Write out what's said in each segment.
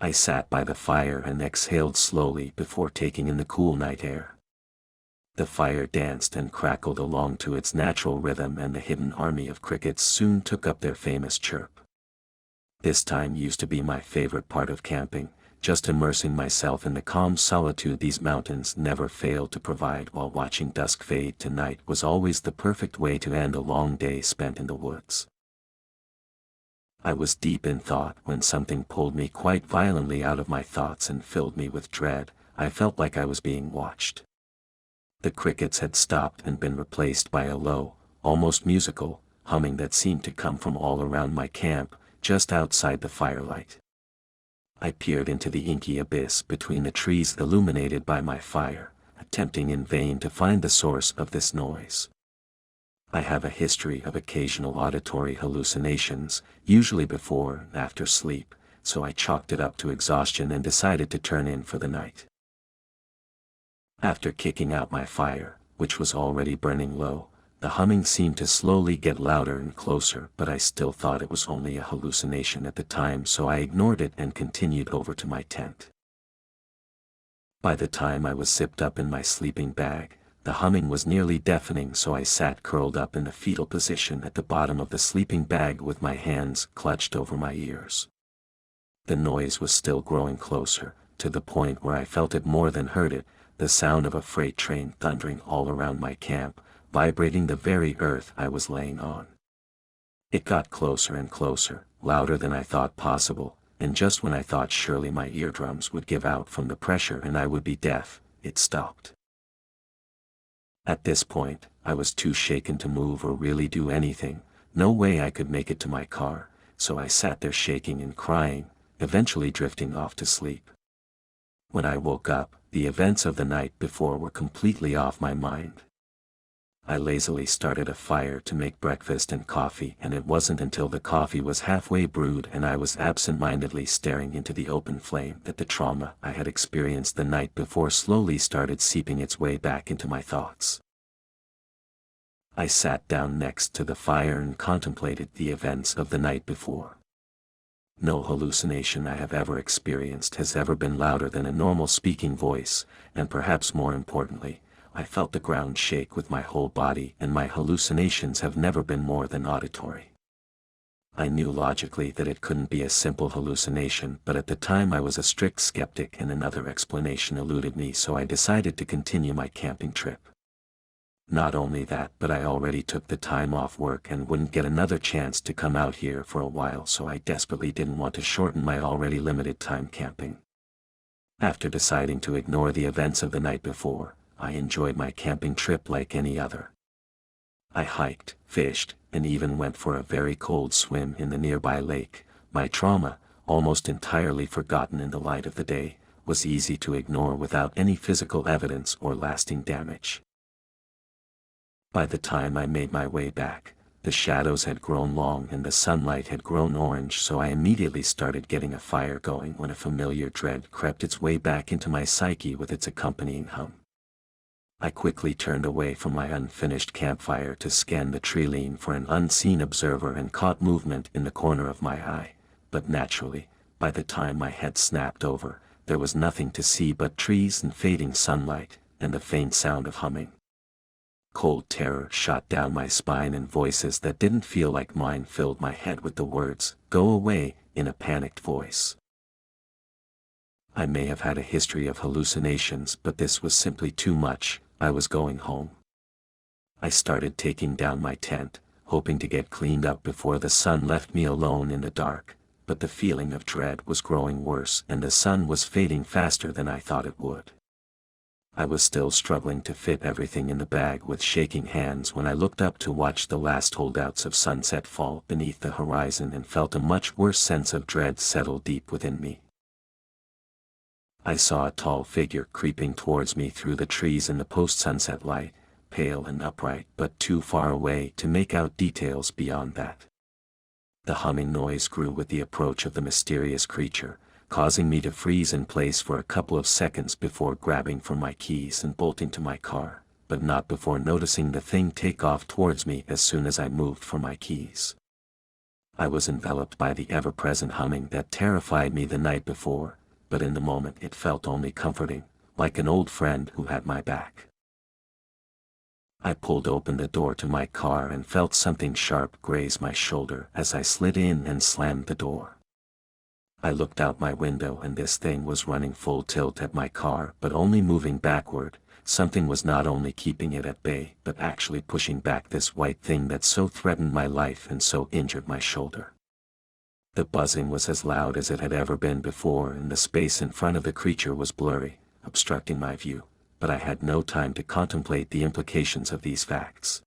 I sat by the fire and exhaled slowly before taking in the cool night air. The fire danced and crackled along to its natural rhythm, and the hidden army of crickets soon took up their famous chirp. This time used to be my favorite part of camping, just immersing myself in the calm solitude these mountains never failed to provide while watching dusk fade to night was always the perfect way to end a long day spent in the woods. I was deep in thought when something pulled me quite violently out of my thoughts and filled me with dread. I felt like I was being watched. The crickets had stopped and been replaced by a low, almost musical, humming that seemed to come from all around my camp, just outside the firelight. I peered into the inky abyss between the trees illuminated by my fire, attempting in vain to find the source of this noise. I have a history of occasional auditory hallucinations, usually before and after sleep, so I chalked it up to exhaustion and decided to turn in for the night. After kicking out my fire, which was already burning low, the humming seemed to slowly get louder and closer, but I still thought it was only a hallucination at the time, so I ignored it and continued over to my tent. By the time I was zipped up in my sleeping bag, the humming was nearly deafening, so I sat curled up in the fetal position at the bottom of the sleeping bag with my hands clutched over my ears. The noise was still growing closer, to the point where I felt it more than heard it, the sound of a freight train thundering all around my camp, vibrating the very earth I was laying on. It got closer and closer, louder than I thought possible, and just when I thought surely my eardrums would give out from the pressure and I would be deaf, it stopped. At this point, I was too shaken to move or really do anything. No way I could make it to my car, so I sat there shaking and crying, eventually drifting off to sleep. When I woke up, the events of the night before were completely off my mind. I lazily started a fire to make breakfast and coffee, and it wasn't until the coffee was halfway brewed and I was absent-mindedly staring into the open flame that the trauma I had experienced the night before slowly started seeping its way back into my thoughts. I sat down next to the fire and contemplated the events of the night before. No hallucination I have ever experienced has ever been louder than a normal speaking voice, and perhaps more importantly, I felt the ground shake with my whole body, and my hallucinations have never been more than auditory. I knew logically that it couldn't be a simple hallucination, but at the time I was a strict skeptic and another explanation eluded me, so I decided to continue my camping trip. Not only that, but I already took the time off work and wouldn't get another chance to come out here for a while, so I desperately didn't want to shorten my already limited time camping. After deciding to ignore the events of the night before, I enjoyed my camping trip like any other. I hiked, fished, and even went for a very cold swim in the nearby lake. My trauma, almost entirely forgotten in the light of the day, was easy to ignore without any physical evidence or lasting damage. By the time I made my way back, the shadows had grown long and the sunlight had grown orange, so I immediately started getting a fire going when a familiar dread crept its way back into my psyche with its accompanying hum. I quickly turned away from my unfinished campfire to scan the tree line for an unseen observer and caught movement in the corner of my eye, but naturally, by the time my head snapped over, there was nothing to see but trees and fading sunlight, and the faint sound of humming. Cold terror shot down my spine, and voices that didn't feel like mine filled my head with the words, "Go away," in a panicked voice. I may have had a history of hallucinations, but this was simply too much. I was going home. I started taking down my tent, hoping to get cleaned up before the sun left me alone in the dark, but the feeling of dread was growing worse and the sun was fading faster than I thought it would. I was still struggling to fit everything in the bag with shaking hands when I looked up to watch the last holdouts of sunset fall beneath the horizon and felt a much worse sense of dread settle deep within me. I saw a tall figure creeping towards me through the trees in the post-sunset light, pale and upright but too far away to make out details beyond that. The humming noise grew with the approach of the mysterious creature, causing me to freeze in place for a couple of seconds before grabbing for my keys and bolting to my car, but not before noticing the thing take off towards me as soon as I moved for my keys. I was enveloped by the ever-present humming that terrified me the night before, but in the moment it felt only comforting, like an old friend who had my back. I pulled open the door to my car and felt something sharp graze my shoulder as I slid in and slammed the door. I looked out my window and this thing was running full tilt at my car but only moving backward. Something was not only keeping it at bay but actually pushing back this white thing that so threatened my life and so injured my shoulder. The buzzing was as loud as it had ever been before and the space in front of the creature was blurry, obstructing my view, but I had no time to contemplate the implications of these facts.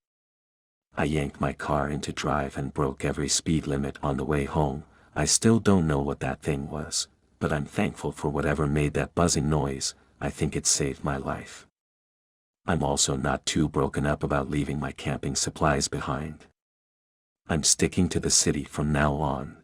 I yanked my car into drive and broke every speed limit on the way home. I still don't know what that thing was, but I'm thankful for whatever made that buzzing noise. I think it saved my life. I'm also not too broken up about leaving my camping supplies behind. I'm sticking to the city from now on.